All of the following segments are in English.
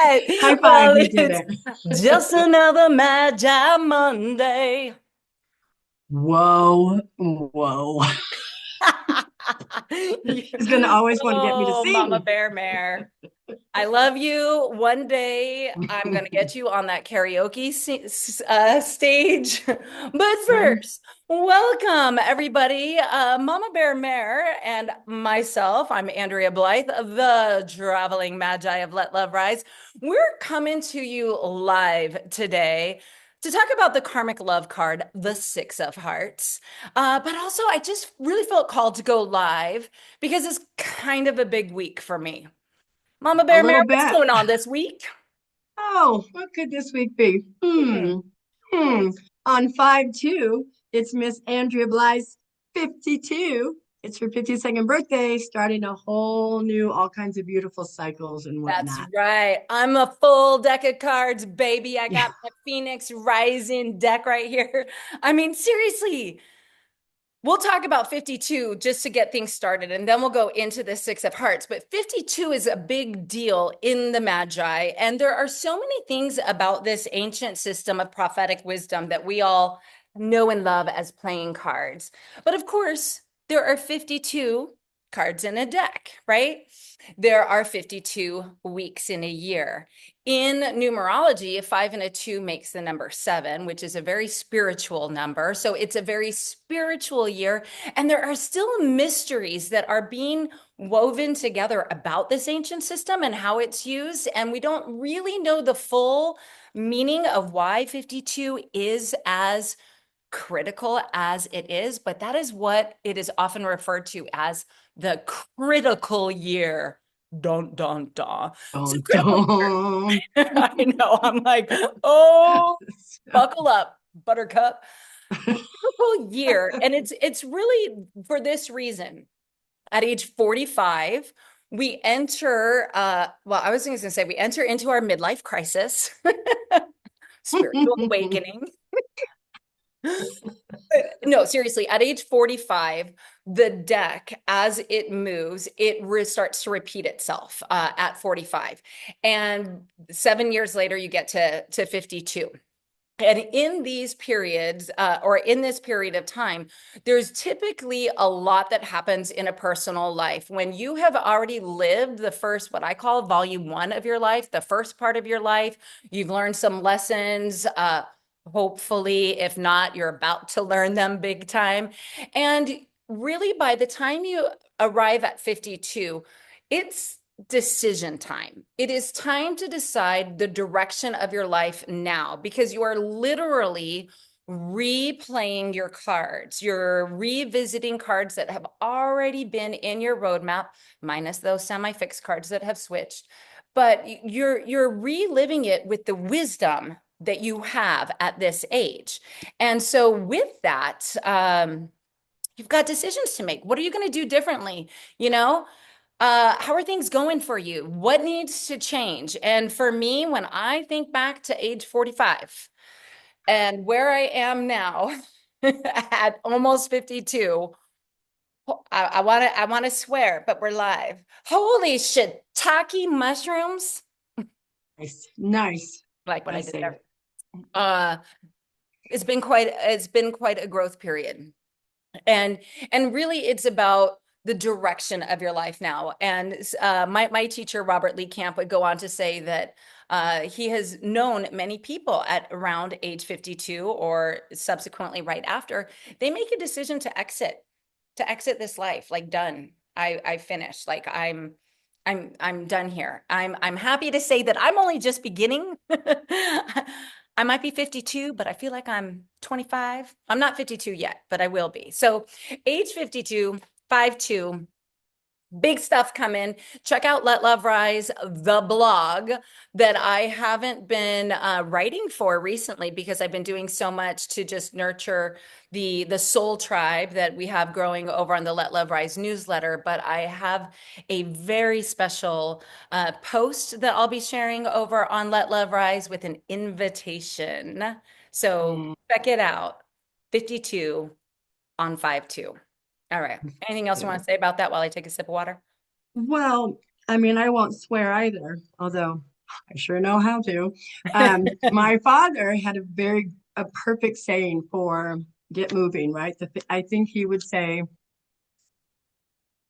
right. High five, Well, we did it's it. just another Magi Monday. Whoa, whoa. He's gonna always want to get me to Oh, Mama sing. Bear Mare. I love you. One day I'm going to get you on that karaoke stage. But first, welcome everybody. Mama Bear Mare and myself, I'm Andrea Blythe, the traveling magi of Let Love Rise. We're coming to you live today to talk about the karmic love card, the Six of Hearts. But also, I just really felt called to go live because it's kind of a big week for me. Mama A Bear Mare, little what's bit. going on this week? Oh, what could this week be? Hmm, Hmm. On 5/2, it's Miss Andrea Blythe's 52. It's her 52nd birthday, starting a whole new, all kinds of beautiful cycles and that's whatnot. right. I'm a full deck of cards, baby. I Yeah. got my Phoenix Rising deck right here. I mean, seriously, we'll talk about 52 just to get things started, and then we'll go into the Six of Hearts. But 52 is a big deal in the Magi, and there are so many things about this ancient system of prophetic wisdom that we all know and love as playing cards. But of course, there are 52 cards in a deck, right? There are 52 weeks in a year. In numerology, a 5 and a 2 makes the number 7, which is a very spiritual number. So it's a very spiritual year. And there are still mysteries that are being woven together about this ancient system and how it's used. And we don't really know the full meaning of why 52 is as critical as it is, but that is what it is often referred to as the critical year. Dun dun dun. So Dun, critical year. dun. I know. I'm like, oh, buckle up, buttercup. Critical year. And it's really for this reason. At age 45, we enter well, I was going to say we enter into our midlife crisis, spiritual awakening. No, seriously, at age 45, the deck, as it moves, it starts to repeat itself at 45. And 7 years later, you get to 52. And in these periods, or in this period of time, there's typically a lot that happens in a personal life. When you have already lived the first, what I call volume one of your life, the first part of your life, you've learned some lessons. Hopefully, if not, you're about to learn them big time. And really, by the time you arrive at 52, it's decision time. It is time to decide the direction of your life now because you are literally replaying your cards. You're revisiting cards that have already been in your roadmap, minus those semi-fixed cards that have switched. But you're reliving it with the wisdom that you have at this age. And so with that, you've got decisions to make. What are you going to do differently? You know, how are things going for you? What needs to change? And for me, when I think back to age 45 and where I am now at almost 52, I want to swear, but we're live. Holy shiitake mushrooms. Nice, nice. Like what I I did say there. it. Uh, it's been quite a growth period. and and really it's about the direction of your life now. And my teacher Robert Lee Camp would go on to say that he has known many people at around age 52 or subsequently right after they make a decision to exit this life, like done. I finished, like I'm done here. I'm happy to say that I'm only just beginning. I might be 52, but I feel like I'm 25. I'm not 52 yet, but I will be. So age 52, 5'2", big stuff coming. Check out Let Love Rise, the blog that I haven't been writing for recently because I've been doing so much to just nurture the soul tribe that we have growing over on the Let Love Rise newsletter. But I have a very special post that I'll be sharing over on Let Love Rise with an invitation. So Mm, check it out. 52 on 5'2". All right. Anything else you want yeah. to say about that while I take a sip of water? Well, I mean, I won't swear either, although I sure know how to. My father had a perfect saying for get moving, right? I think he would say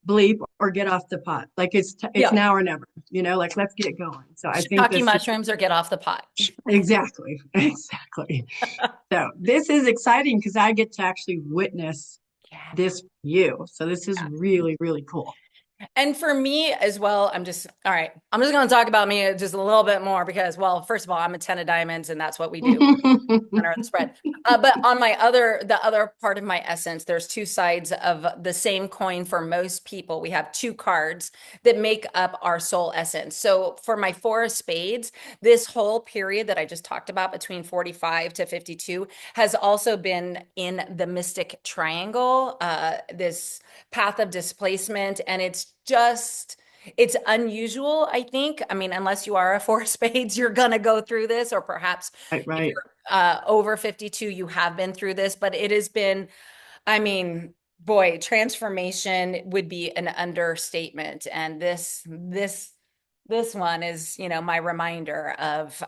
bleep or get off the pot. Like it's Yeah. now or never, like let's get going. So I think Shiitake this is mushrooms or get off the pot. exactly, exactly. So this is exciting because I get to actually witness Yeah. this for you. So this is really, really cool. And for me as well, all right, I'm just going to talk about me just a little bit more because, well, first of all, I'm a 10 of diamonds and that's what we do. Center of the spread. But on the other part of my essence, there's two sides of the same coin for most people. We have two cards that make up our soul essence. So for my four of spades, this whole period that I just talked about between 45 to 52 has also been in the mystic triangle, this path of displacement. And it's unusual, I think. I mean, unless you are a four of spades, you're going to go through this, or perhaps Right, if right. you're over 52, you have been through this, but it has been, I mean, boy, transformation would be an understatement. And this one is, my reminder of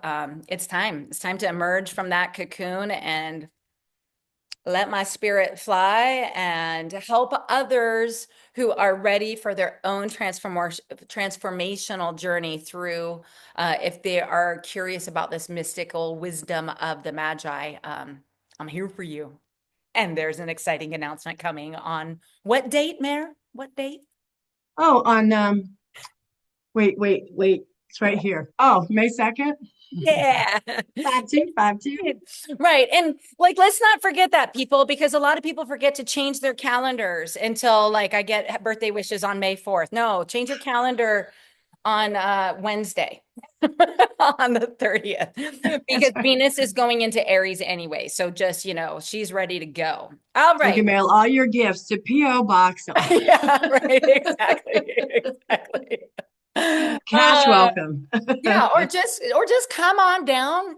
it's time. It's time to emerge from that cocoon and let my spirit fly and help others who are ready for their own transformational journey through, if they are curious about this mystical wisdom of the Magi. I'm here for you. And there's an exciting announcement coming on what date, Mayor? What date? Oh, on wait. It's right here. Oh, May 2nd. Yeah. 5-2, 5-2. Right. And like, let's not forget that, people, because a lot of people forget to change their calendars until like I get birthday wishes on May 4th. No, change your calendar on Wednesday on the 30th That's because right. Venus is going into Aries anyway. So just, she's ready to go. All You can right. mail all your gifts to P.O. Box. Yeah, right. Exactly. Exactly. Cash Uh, welcome. yeah, or just come on down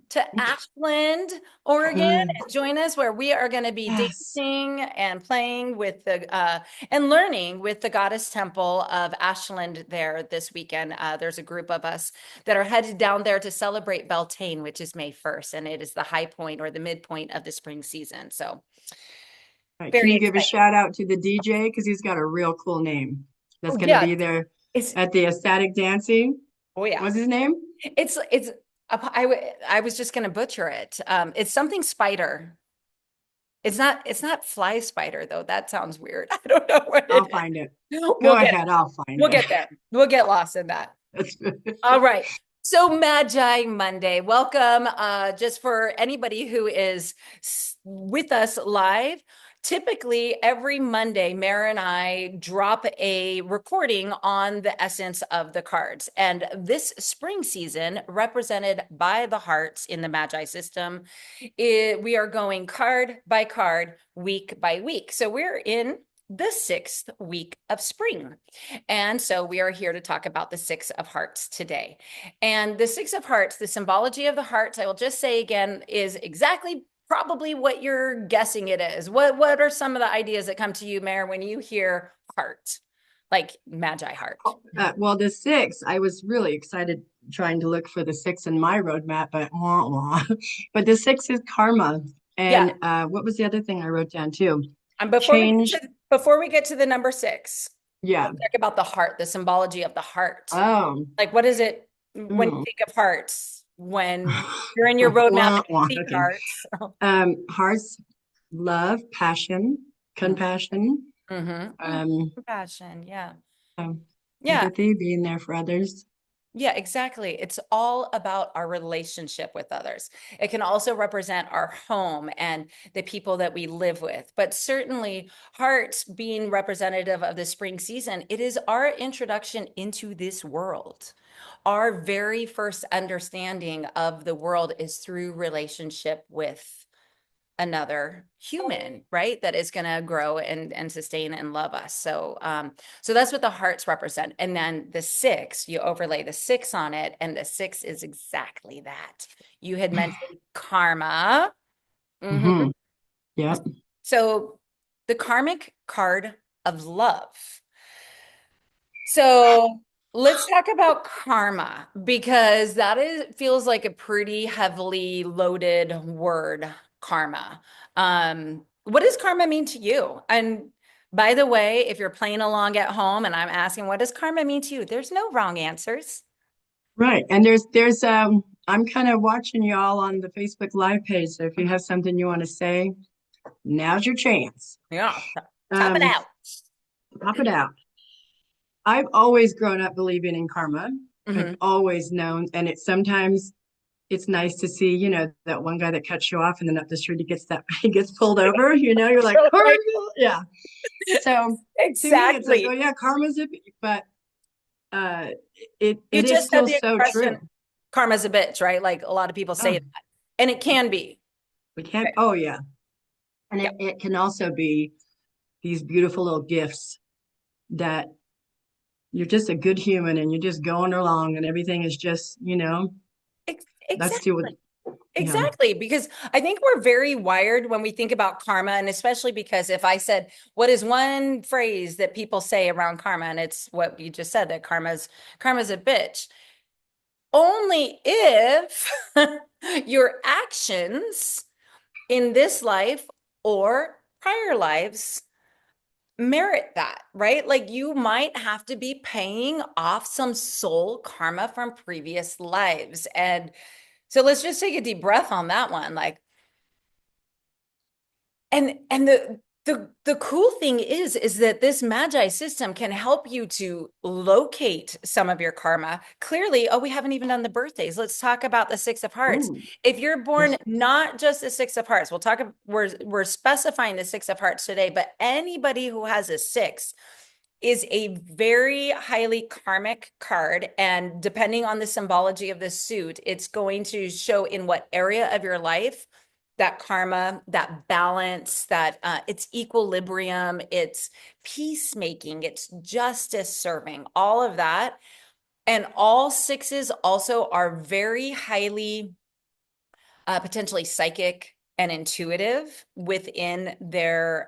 to Ashland, Oregon, and join us where we are going to be Yes. dancing and playing with the and learning with the Goddess Temple of Ashland there this weekend. There's a group of us that are headed down there to celebrate Beltane, which is May 1st, and it is the high point or the midpoint of the spring season. So All right. Can very you give a exciting. shout out to the DJ? Because he's got a real cool name. That's Oh going to yeah, be there it's at the ecstatic dancing. oh yeah. What's his name? It's I was just gonna butcher it. It's something spider. It's not fly spider though. That sounds weird. I don't know what I'll it find it. is. Go ahead. I'll find We'll it. get there. We'll get lost in that. All right. So Magi Monday, welcome. Just for anybody who is with us live, typically every Monday, Mara and I drop a recording on the essence of the cards. And this spring season, represented by the hearts in the Magi system, we are going card by card, week by week. So we're in the 6th week of spring. And so we are here to talk about the Six of Hearts today. And the Six of Hearts, the symbology of the hearts, I will just say again, is exactly probably what you're guessing it is. What are some of the ideas that come to you, Mare, when you hear heart, like Magi heart? Well, the six, I was really excited trying to look for the six in my roadmap, but wah, wah. But the six is karma. Yeah. And what was the other thing I wrote down too? And Change. before we get to the number six, Yeah. let's talk about the heart, the symbology of the heart. Oh. Like, what is it when you Mm. think of hearts? When you're in your roadmap Wah, and wah. you see Okay. hearts. Hearts, love, passion, compassion, Mm-hmm. um, Compassion. Yeah. um, Yeah. empathy, being there for others. Yeah, exactly. It's all about our relationship with others. It can also represent our home and the people that we live with. But certainly, hearts being representative of the spring season, it is our introduction into this world. Our very first understanding of the world is through relationship with another human, right? That is going to grow and sustain and love us. So that's what the hearts represent. And then the six, you overlay the six on it, and the six is exactly that. You had mentioned karma. Mhm. Hmm. Yep. So the karmic card of love. So Let's talk about karma because that is feels like a pretty heavily loaded word, karma. What does karma mean to you? And by the way, if you're playing along at home and I'm asking, what does karma mean to you? There's no wrong answers. Right. And I'm kind of watching y'all on the Facebook Live page. So if you Mhm. have something you want to say, now's your chance. Yeah, tap it Um, out. Pop it out. I've always grown up believing in karma. I've Mhm. always known, and it's nice to see, that one guy that cuts you off and then up the street he gets pulled over, you're like, karma. Right. Yeah. So to me, it's like, oh Exactly. yeah, karma's a, but uh You it is just said still the so expression, true. karma's a bitch, right? Like a lot of people say Oh, that. And it can be. we can't, Right. oh yeah. And Yeah. it can also be these beautiful little gifts that you're just a good human and you're just going along and everything is just, that's Exactly. still, yeah. Exactly. Because I think we're very wired when we think about karma. And especially because if I said, what is one phrase that people say around karma? And it's what you just said, that karma's a bitch. Only if your actions in this life or prior lives merit that, right? Like you might have to be paying off some soul karma from previous lives. And so let's just take a deep breath on that one. Like, and the cool thing is that this Magi system can help you to locate some of your karma. Clearly, oh, we haven't even done the birthdays. Let's talk about the Six of Hearts. Oh, If you're born yes. not just the Six of Hearts, we're specifying the Six of Hearts today, but anybody who has a six is a very highly karmic card. And depending on the symbology of the suit, it's going to show in what area of your life that karma, that balance, that it's equilibrium, it's peacemaking, it's justice serving, all of that. And all sixes also are very highly potentially psychic and intuitive within their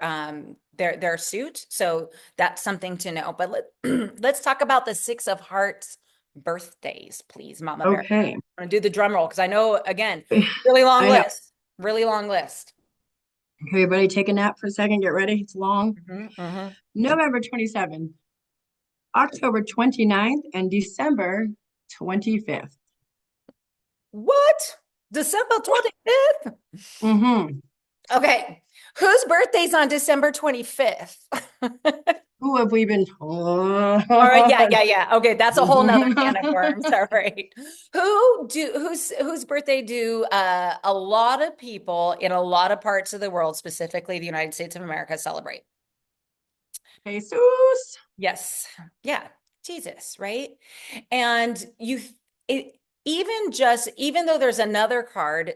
suit. So that's something to know. But let's talk about the Six of Hearts birthdays, please, Mama Bear. Okay. I'm gonna do the drum roll because I know again, really long I know. list, really long list. Everybody take a nap for a second. Get ready. It's long. Mhm. November 27th, October 29th, and December 25th. What? December 25th? Mm-hmm. Okay. Whose birthday's on December 25th? Who have we been told? All right, yeah. Okay, that's a whole nother can of worms. All right. Whose birthday do a lot of people in a lot of parts of the world, specifically the United States of America, celebrate? Jesus. Yes. Yeah. Jesus, right? And it even though there's another card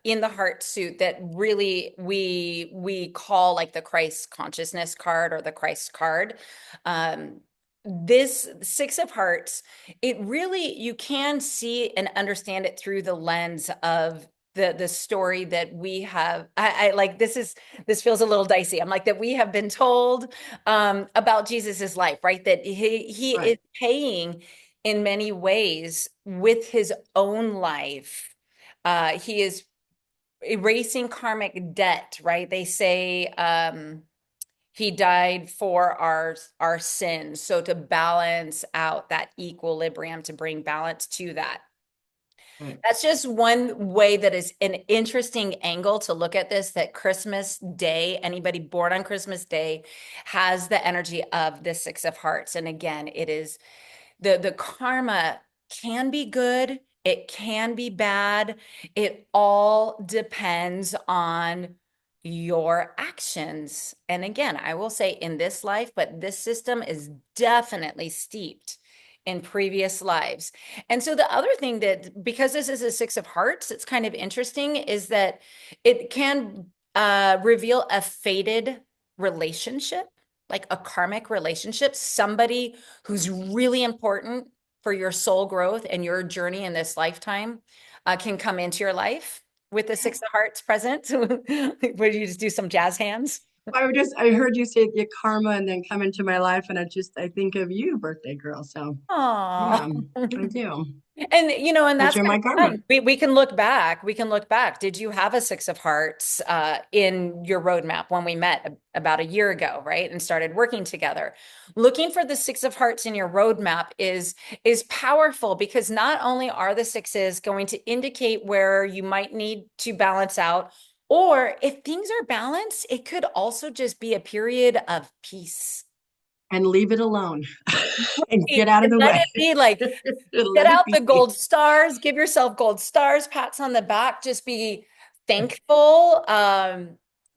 in the heart suit that really we call like the Christ consciousness card or the Christ card. Um, this Six of Hearts, it really you can see and understand it through the lens of the story that we have. I like this feels a little dicey. I'm like that we have been told about Jesus's life, right? That he Right. is paying in many ways with his own life. He is erasing karmic debt, right? They say he died for our sins. So to balance out that equilibrium, to bring balance to that. Right. That's just one way that is an interesting angle to look at this, that Christmas Day, anybody born on Christmas Day has the energy of the Six of Hearts. And again, it is the karma can be good, it can be bad. It all depends on your actions. And again, I will say in this life, but this system is definitely steeped in previous lives. And so the other thing that, because this is a Six of Hearts, it's kind of interesting is that it can reveal a fated relationship, like a karmic relationship, somebody who's really important for your soul growth and your journey in this lifetime can come into your life with the Six of Hearts present. Would you just do some jazz hands? I heard you say the karma and then come into my life, and I think of you, birthday girl. So Aw. yeah, I do. And and But that's you're kind my of karma. fun. We can look back. We can look back. Did you have a Six of Hearts in your roadmap when we met about a year ago, right? And started working together. Looking for the Six of Hearts in your roadmap is powerful because not only are the sixes going to indicate where you might need to balance out, or if things are balanced, it could also just be a period of peace. And leave it alone and get out of the Let way. it be like get Let it out the be. gold stars, give yourself gold stars, pats on the back, just be thankful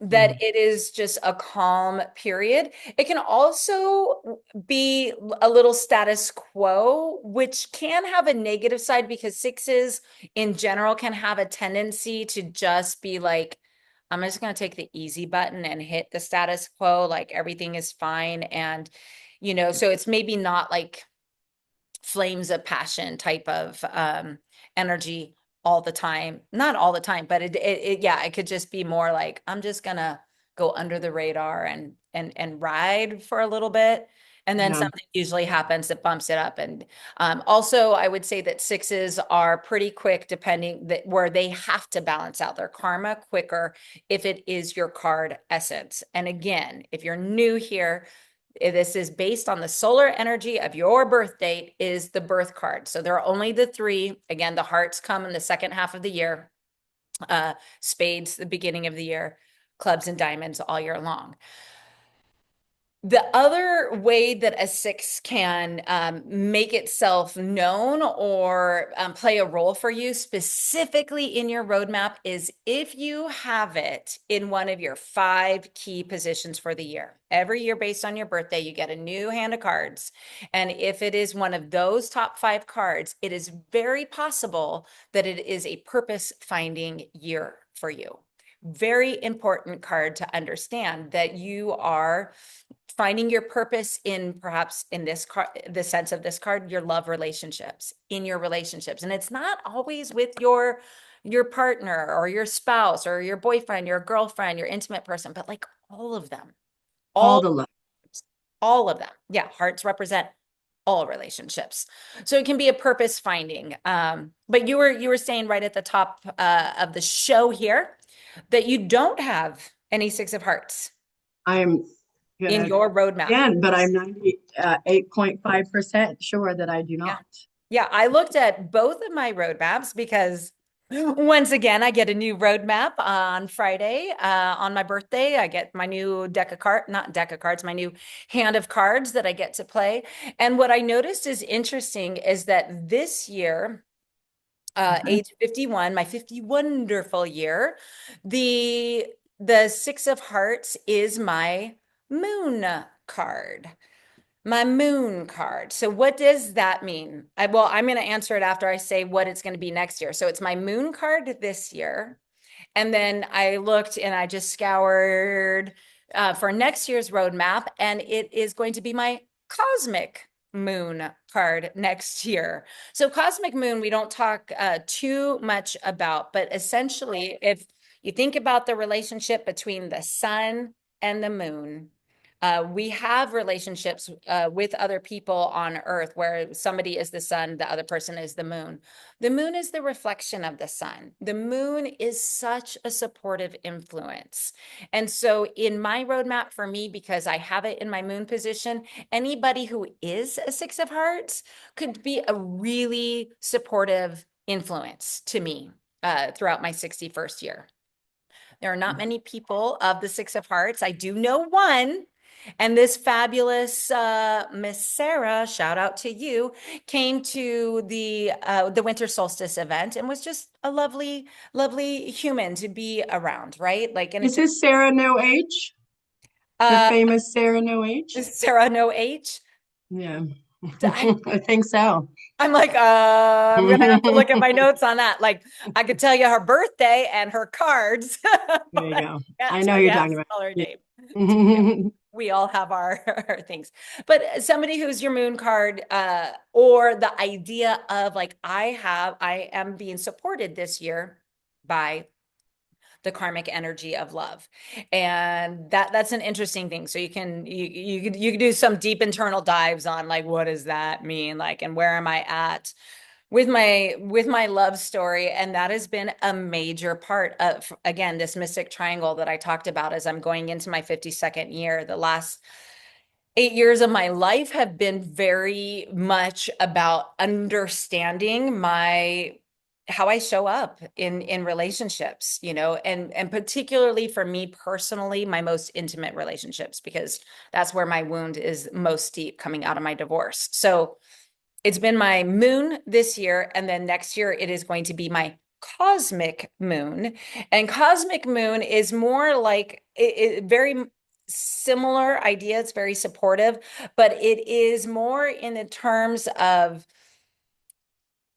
that Mm. it is just a calm period. It can also be a little status quo, which can have a negative side because sixes in general can have a tendency to just be like, I'm just going to take the easy button and hit the status quo, like everything is fine. And, so it's maybe not like flames of passion type of energy all the time. Not all the time, but yeah, it could just be more like I'm just gonna go under the radar and ride for a little bit. And then Yeah. something usually happens that bumps it up. And also, I would say that sixes are pretty quick, depending that where they have to balance out their karma quicker if it is your card essence. And again, if you're new here, this is based on the solar energy of your birth date is the birth card. So there are only the three. Again, the hearts come in the second half of the year, spades the beginning of the year, clubs and diamonds all year long. The other way that a six can make itself known or play a role for you specifically in your roadmap is if you have it in one of your five key positions for the year. Every year, based on your birthday, you get a new hand of cards. And if it is one of those top five cards, it is very possible that it is a purpose finding year for you. Very important card to understand that you are finding your purpose in perhaps in this card, the sense of this card, your love relationships, in your relationships. And it's not always with your partner or your spouse or your boyfriend, your girlfriend, your intimate person, but like all of them. All All the love. all of them. Yeah, hearts represent all relationships. So it can be a purpose finding. But you were saying right at the top of the show here that you don't have any six of hearts I'm in gonna your roadmap. again, but I'm 98.5% sure that I do Yeah. not. Yeah, I looked at both of my roadmaps because once again, I get a new roadmap on Friday. On my birthday, I get my new deck of cards, not deck of cards, my new hand of cards that I get to play. And what I noticed is interesting is that this year, Mhm. age 51, my 50 wonderful year, the the Six of Hearts is my moon card. My moon card. So what does that mean? I'm going to answer it after I say what it's going to be next year. So it's my moon card this year. And then I looked and I just scoured for next year's roadmap, and it is going to be my cosmic moon card next year. So cosmic moon, we don't talk too much about, but essentially, if you think about the relationship between the sun and the moon, we have relationships with other people on Earth where somebody is the sun, the other person is the moon. The moon is the reflection of the sun. The moon is such a supportive influence. And so, in my roadmap for me, because I have it in my moon position, anybody who is a Six of Hearts could be a really supportive influence to me throughout my 61st year. There are not many people of the Six of Hearts. I do know one. And this fabulous Miss Sarah, shout out to you, came to the winter solstice event and was just a lovely, lovely human to be around, right? Like, and it Is just this Sarah No H? The uh famous Sarah No H? Sarah no H. Yeah, I, I think so. I'm like, I'm gonna have to look at my notes on that. Like, I could tell you her birthday and her cards, but There you I go. can't I know tell who you you're how to talking about. spell her Yeah. name. We all have our things. But somebody who's your moon card, or the idea of like, I am being supported this year by the karmic energy of love. And that's an interesting thing. So you can do some deep internal dives on like, what does that mean? Like, and where am I at with my love story? And that has been a major part of, again, this mystic triangle that I talked about as I'm going into my 52nd year. The last 8 years of my life have been very much about understanding my how I show up in relationships, and particularly for me personally, my most intimate relationships, because that's where my wound is most deep coming out of my divorce. So it's been my moon this year, and then next year it is going to be my cosmic moon. And cosmic moon is more like very similar idea. It's very supportive, but it is more in the terms of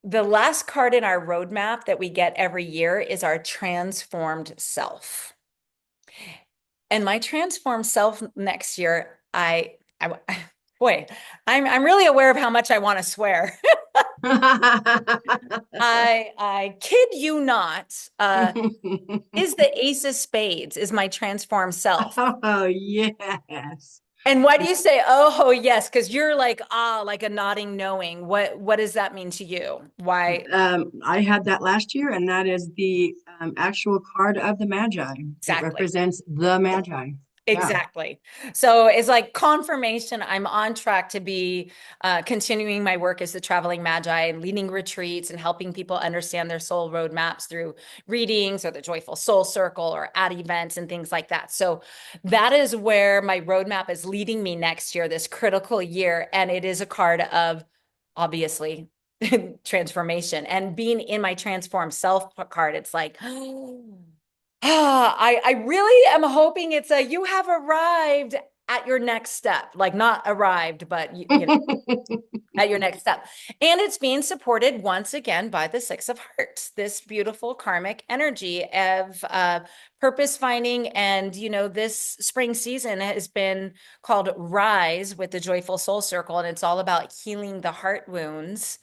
the last card in our roadmap that we get every year is our transformed self. And my transformed self next year, I boy, I'm really aware of how much I want to swear. I kid you not, is the Ace of Spades is my transformed self. Oh, yes. And why do you say, oh, yes? Because you're like, like a nodding knowing. What does that mean to you? Why? I had that last year, and that is the actual card of the Magi. It Exactly. represents the Magi. Yeah. Exactly. So it's like confirmation. I'm on track to be continuing my work as the traveling magi and leading retreats and helping people understand their soul roadmaps through readings or the Joyful Soul Circle or at events and things like that. So that is where my roadmap is leading me next year, this critical year. And it is a card of, obviously, transformation. And being in my transformed self card, it's like, I really am hoping it's a you have arrived at your next step, like not arrived, but at your next step. And it's being supported once again by the Six of Hearts, this beautiful karmic energy of purpose finding. And, this spring season has been called Rise with the Joyful Soul Circle. And it's all about healing the heart wounds.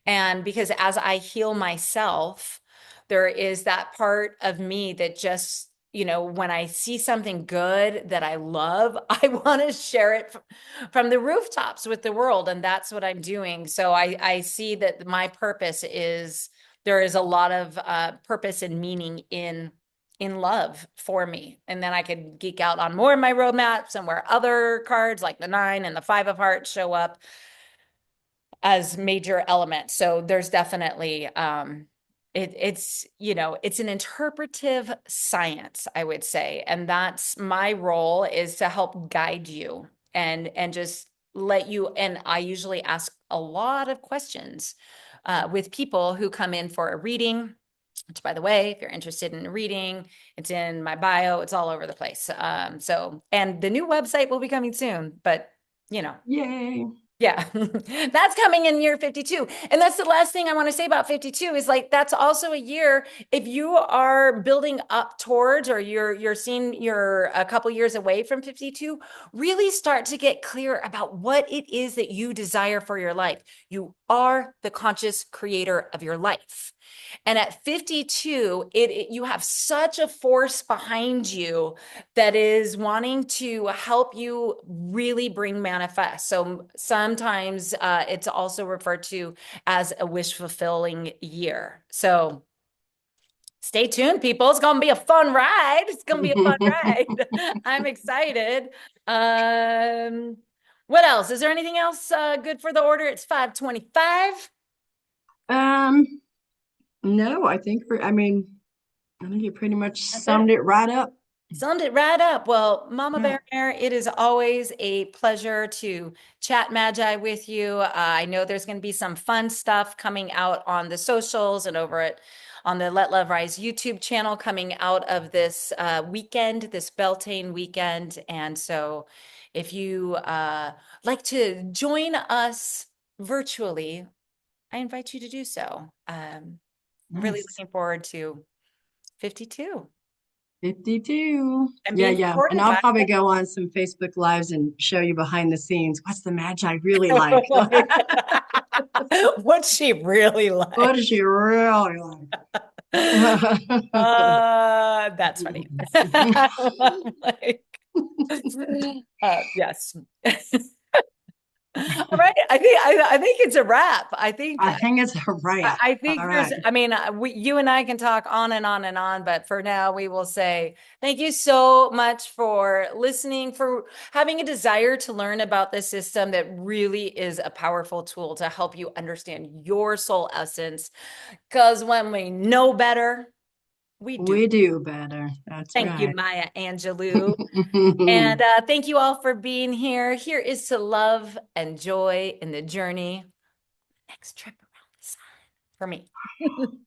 And because as I heal myself, there is that part of me that just, when I see something good that I love, I want to share it from the rooftops with the world. And that's what I'm doing. So I see that my purpose is there is a lot of purpose and meaning in love for me. And then I could geek out on more of my roadmaps and where other cards like the 9 and the 5 of Hearts show up as major elements. So there's definitely it's an interpretive science, I would say. And that's my role, is to help guide you and just let you. And I usually ask a lot of questions with people who come in for a reading, which, by the way, if you're interested in reading, it's in my bio. It's all over the place. And the new website will be coming soon, but Yay. yeah, that's coming in year 52. And that's the last thing I want to say about 52 is like, that's also a year, if you are building up towards, or you're seeing you're a couple years away from 52, really start to get clear about what it is that you desire for your life. You are the conscious creator of your life. And at 52, you have such a force behind you that is wanting to help you really bring manifest. So sometimes it's also referred to as a wish fulfilling year. So stay tuned, people. It's going to be a fun ride. It's going to be a fun ride. I'm excited. What else? Is there anything else good for the order? It's 5:25. Um, no, I think I think you pretty much That's summed it. it right up. Summed it right up. Well, Mama Yeah. Bear Mare, it is always a pleasure to chat Magi with you. I know there's going to be some fun stuff coming out on the socials and on the Let Love Rise YouTube channel coming out of this weekend, this Beltane weekend. And so if you like to join us virtually, I invite you to do so. Really Nice. looking forward to 52. 52. I'm Yeah, being yeah. And supported I'll by probably go on some Facebook Lives and show you behind the scenes. What's the Magi really like? Oh my God. What's she really What like? is she really like? That's funny. Like, yes. All right. I think it's a wrap. I think it's a wrap. I All think there's, right. I mean, you and I can talk on and on and on, but for now, we will say thank you so much for listening, for having a desire to learn about this system that really is a powerful tool to help you understand your soul essence. Because when we know better, we do. We do better. That's Thank you, right. Maya Angelou. And thank you all for being here. Here is to love and joy in the journey. Next trip around the sun for me.